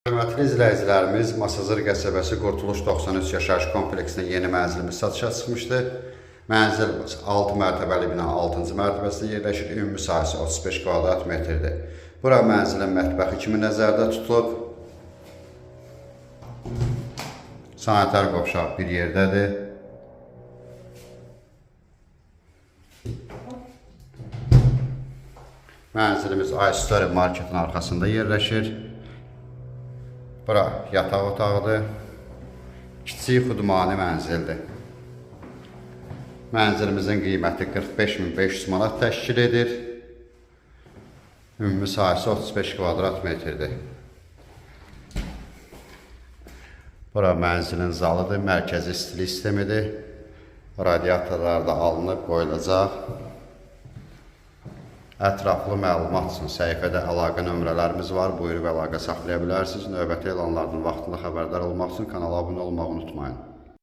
Hörmətli izləyicilərimiz, Masazır qəsəbəsi Qurtuluş 93 yaşayış kompleksində yeni mənzilimiz satışa çıxmışdı. Mənzil 6 mərtəbəli bina 6-cı mərtəbəsində yerləşir. Ümumi sahəsi 35 kvadrat metrdir. Bura mənzilin mətbəxi kimi nəzərdə tutulub. Sanitar qovşaq bir yerdədir. Mənzilimiz iStory marketin arxasında yerləşir. Bura yataq otağıdır. Kiçik xudmani mənzildir. Mənzilimizin qiyməti 45.500 manat təşkil edir. Ümumi sahəsi 35 kvadrat metrdir. Bura mənzilin zalıdır, mərkəzi istilik sistemidir. Radiatorlar da alınıb qoyulacaq. Ətraflı məlumat üçün səhifədə əlaqə nömrələrimiz var. Buyurub əlaqə saxlaya bilərsiniz. Növbəti elanlardan vaxtında xəbərdar olmaq üçün kanala abunə olmağı unutmayın.